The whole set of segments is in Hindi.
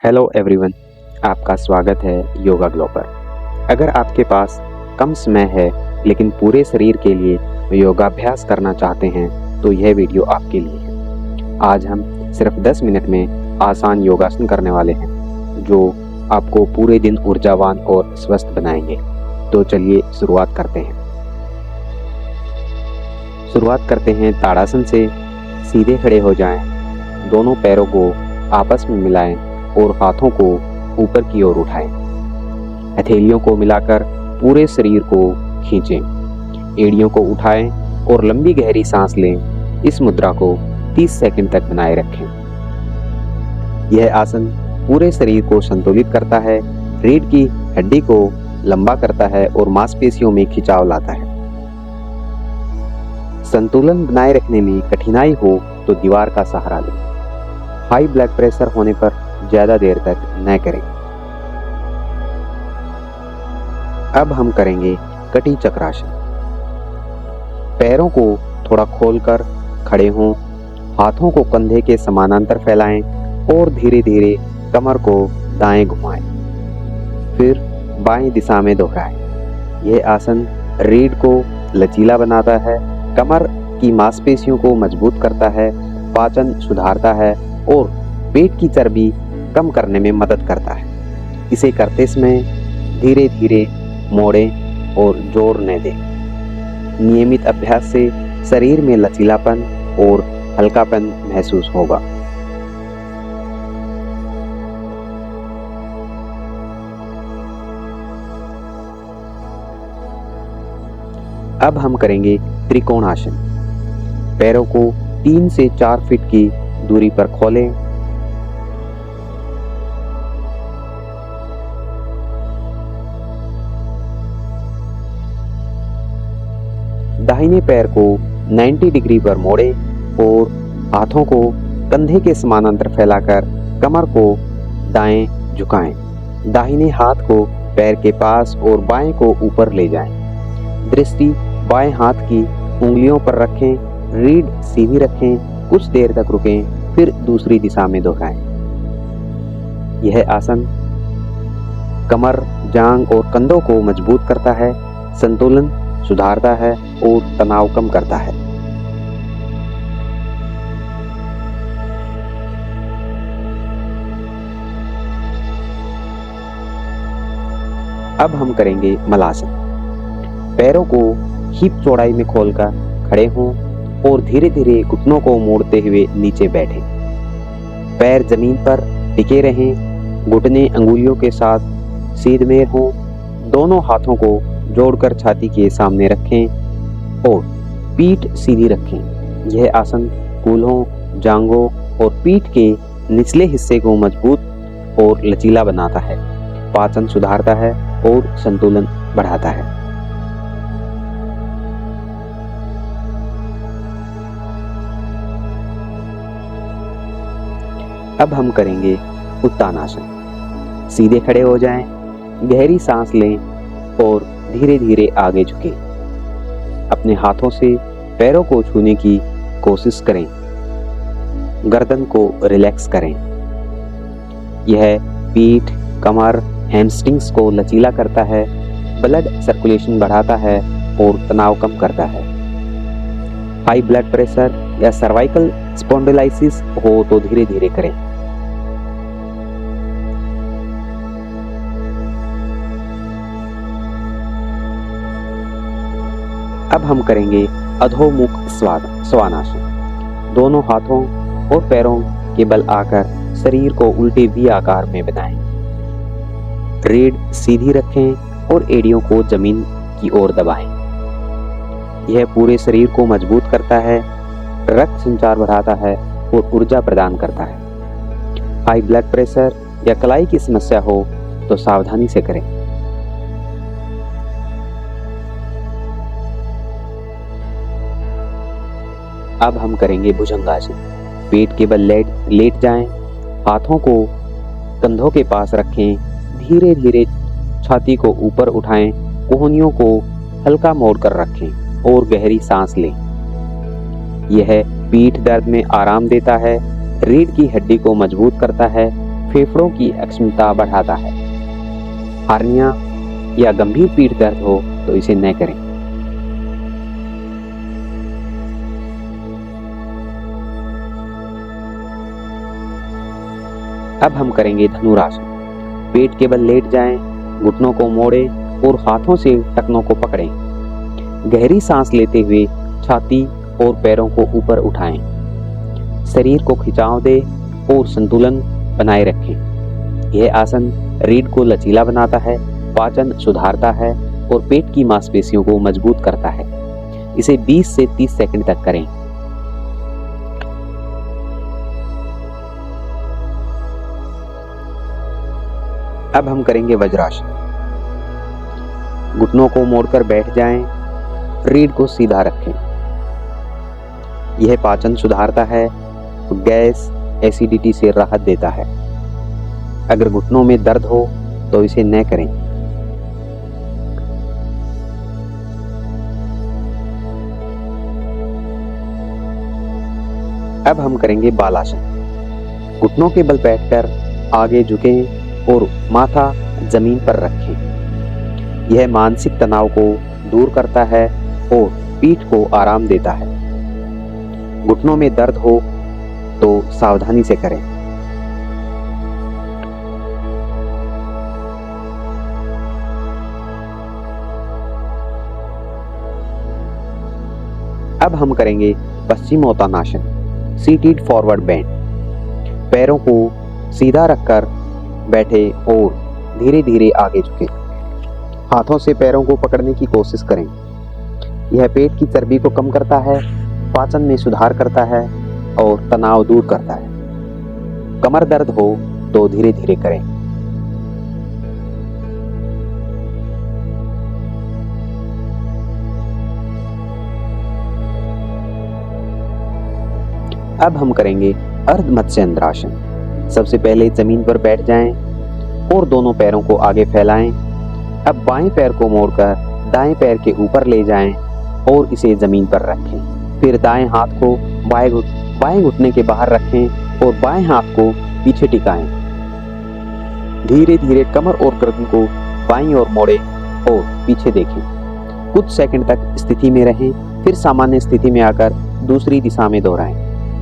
हेलो एवरीवन, आपका स्वागत है योगा ग्लो पर। अगर आपके पास कम समय है लेकिन पूरे शरीर के लिए योगाभ्यास करना चाहते हैं तो यह वीडियो आपके लिए है। आज हम सिर्फ 10 मिनट में आसान योगासन करने वाले हैं जो आपको पूरे दिन ऊर्जावान और स्वस्थ बनाएंगे। तो चलिए शुरुआत करते हैं। शुरुआत करते हैं ताड़ासन से। सीधे खड़े हो जाएं, दोनों पैरों को आपस में मिलाएं और हाथों को ऊपर की ओर उठाएं। हथेलियों को मिलाकर पूरे शरीर को खींचें। एड़ियों को उठाएं और लंबी गहरी सांस लें। इस मुद्रा को 30 सेकंड तक बनाए रखें। यह आसन पूरे शरीर को संतुलित करता है, रीढ़ की हड्डी को लंबा करता है और मांसपेशियों में खिंचाव लाता है। संतुलन बनाए रखने में कठिनाई हो तो दीवार का सहारा लें। हाई ब्लड प्रेशर होने पर ज्यादा देर तक न करें। अब हम करेंगे कटी चक्रासन। पैरों को थोड़ा खोलकर खड़े हों, हाथों को कंधे के समानांतर फैलाएं और धीरे धीरे कमर को दाएं घुमाएं, फिर बाएं दिशा में दोहराएं। यह आसन रीढ़ को लचीला बनाता है, कमर की मांसपेशियों को मजबूत करता है, पाचन सुधारता है और पेट की चर्बी कम करने में मदद करता है। इसे करते समय धीरे धीरे मोड़ें और जोर न दें। नियमित अभ्यास से शरीर में लचीलापन और हल्कापन महसूस होगा। अब हम करेंगे त्रिकोणासन। पैरों को 3 से 4 फीट की दूरी पर खोलें। दाहिने पैर को 90 डिग्री पर मोड़ें और हाथों को कंधे के समानांतर फैलाकर कमर को दाएं झुकाएं। दाहिने हाथ को पैर के पास और बाएं को ऊपर ले जाएं। दृष्टि बाएं हाथ की उंगलियों पर रखें, रीढ़ सीधी रखें, कुछ देर तक रुकें, फिर दूसरी दिशा में दोहराएं। यह आसन कमर, जांघ और कंधों को मजबूत करता है, संतुलन सुधारता है और तनाव कम करता है। अब हम करेंगे मलासन। पैरों को हिप चौड़ाई में खोलकर खड़े हों और धीरे धीरे घुटनों को मोड़ते हुए नीचे बैठें। पैर जमीन पर टिके रहें, घुटने अंगुलियों के साथ सीधे हों। दोनों हाथों को जोड़कर छाती के सामने रखें और पीठ सीधी रखें। यह आसन कूल्हों, जांघों और पीठ के निचले हिस्से को मजबूत और लचीला बनाता है, पाचन सुधारता है और संतुलन बढ़ाता है। अब हम करेंगे उत्तानासन। सीधे खड़े हो जाएं, गहरी सांस लें और धीरे धीरे आगे झुकें। अपने हाथों से पैरों को छूने की कोशिश करें। गर्दन को रिलैक्स करें। यह पीठ, कमर, हैमस्ट्रिंग्स को लचीला करता है, ब्लड सर्कुलेशन बढ़ाता है और तनाव कम करता है। हाई ब्लड प्रेशर या सर्वाइकल स्पॉन्डिलाइसिस हो तो धीरे धीरे करें। अब हम करेंगे अधोमुख स्वानासन। दोनों हाथों और पैरों के बल आकर शरीर को उल्टे वी आकार में बनाएं। रीढ़ सीधी रखें और एड़ियों को जमीन की ओर दबाएं। यह पूरे शरीर को मजबूत करता है, रक्त संचार बढ़ाता है और ऊर्जा प्रदान करता है। हाई ब्लड प्रेशर या कलाई की समस्या हो तो सावधानी से करें। अब हम करेंगे भुजंगासन। पेट के बल लेट जाएं, हाथों को कंधों के पास रखें, धीरे धीरे छाती को ऊपर उठाएं, कोहनियों को हल्का मोड़कर रखें और गहरी सांस लें। यह पीठ दर्द में आराम देता है, रीढ़ की हड्डी को मजबूत करता है, फेफड़ों की अक्षमता बढ़ाता है। हार्निया या गंभीर पीठ दर्द हो तो इसे न करें। अब हम करेंगे धनुरासन। पेट के बल लेट जाएं, घुटनों को मोड़ें और हाथों से टखनों को पकड़ें। गहरी सांस लेते हुए छाती और पैरों को ऊपर उठाएं। शरीर को खिंचाव दें और संतुलन बनाए रखें। यह आसन रीढ़ को लचीला बनाता है, पाचन सुधारता है और पेट की मांसपेशियों को मजबूत करता है। इसे 20 से 30 सेकंड तक करें। अब हम करेंगे वज्रासन। घुटनों को मोड़कर बैठ जाएं, रीढ़ को सीधा रखें। यह पाचन सुधारता है, गैस, एसिडिटी से राहत देता है। अगर घुटनों में दर्द हो तो इसे न करें। अब हम करेंगे बालासन। घुटनों के बल बैठकर आगे झुकें और माथा जमीन पर रखें। यह मानसिक तनाव को दूर करता है और पीठ को आराम देता है। घुटनों में दर्द हो तो सावधानी से करें। अब हम करेंगे पश्चिमोत्तानासन, सीटेड फॉरवर्ड बेंड। पैरों को सीधा रखकर बैठे और धीरे धीरे आगे झुकें। हाथों से पैरों को पकड़ने की कोशिश करें। यह पेट की चर्बी को कम करता है, पाचन में सुधार करता है और तनाव दूर करता है। कमर दर्द हो तो धीरे धीरे करें। अब हम करेंगे अर्ध मत्स्येंद्रासन। सबसे पहले जमीन पर बैठ जाएं और दोनों पैरों को आगे फैलाएं। अब बाएं पैर को मोड़कर दाएं पैर के ऊपर ले जाएं और इसे जमीन पर रखें। फिर दाएं हाथ को बाएं घुटने के बाहर रखें और बाएं हाथ को पीछे टिकाएं। धीरे धीरे कमर और गर्दन को बाईं ओर मोड़ें और पीछे देखें। कुछ सेकंड तक स्थिति में रहें, फिर सामान्य स्थिति में आकर दूसरी दिशा में दोहराएं।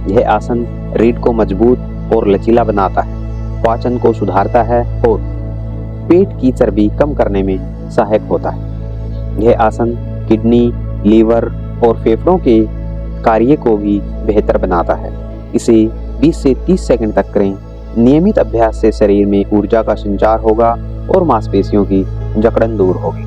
यह आसन रीढ़ को मजबूत और लचीला बनाता है, पाचन को सुधारता है और पेट की चर्बी कम करने में सहायक होता है। यह आसन किडनी, लीवर और फेफड़ों के कार्य को भी बेहतर बनाता है। इसे 20 से 30 सेकंड तक करें। नियमित अभ्यास से शरीर में ऊर्जा का संचार होगा और मांसपेशियों की जकड़न दूर होगी।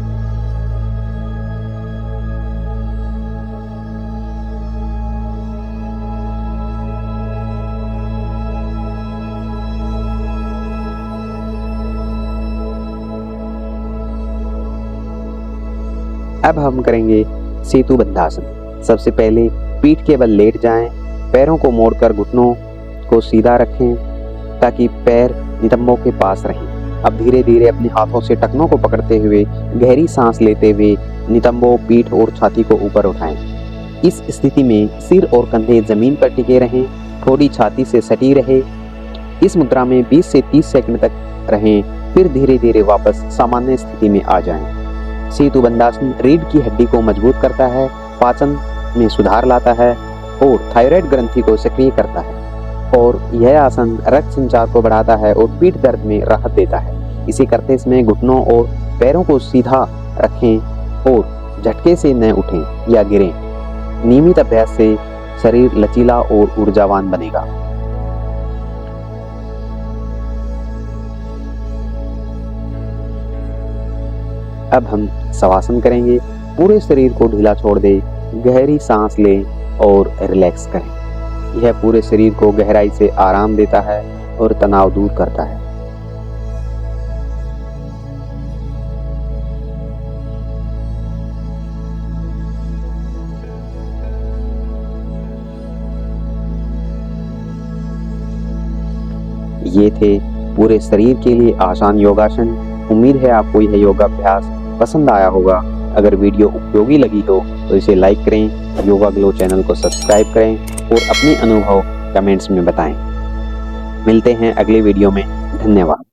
अब हम करेंगे सेतु बंधासन। सबसे पहले पीठ के बल लेट जाएं, पैरों को मोड़कर घुटनों को सीधा रखें ताकि पैर नितंबों के पास रहें। अब धीरे धीरे अपने हाथों से टखनों को पकड़ते हुए गहरी सांस लेते हुए नितंबों, पीठ और छाती को ऊपर उठाएं। इस स्थिति में सिर और कंधे जमीन पर टिके रहें, थोड़ी छाती से सटी रहे। इस मुद्रा में 20 से 30 सेकंड तक रहें, फिर धीरे धीरे वापस सामान्य स्थिति में आ जाएं। सेतु बंधासन रीढ़ की हड्डी को मजबूत करता है, पाचन में सुधार लाता है और थायराइड ग्रंथि को सक्रिय करता है और यह आसन रक्त संचार को बढ़ाता है और पीठ दर्द में राहत देता है। इसे करते समय घुटनों और पैरों को सीधा रखें और झटके से न उठें या गिरें। नियमित अभ्यास से शरीर लचीला और ऊर्जावान बनेगा। अब हम शवासन करेंगे। पूरे शरीर को ढीला छोड़ दें, गहरी सांस लें और रिलैक्स करें। यह पूरे शरीर को गहराई से आराम देता है और तनाव दूर करता है। ये थे पूरे शरीर के लिए आसान योगासन। उम्मीद है आपको यह योगाभ्यास पसंद आया होगा। अगर वीडियो उपयोगी लगी हो तो इसे लाइक करें, योगा ग्लो चैनल को सब्सक्राइब करें और अपने अनुभव कमेंट्स में बताएं। मिलते हैं अगले वीडियो में। धन्यवाद।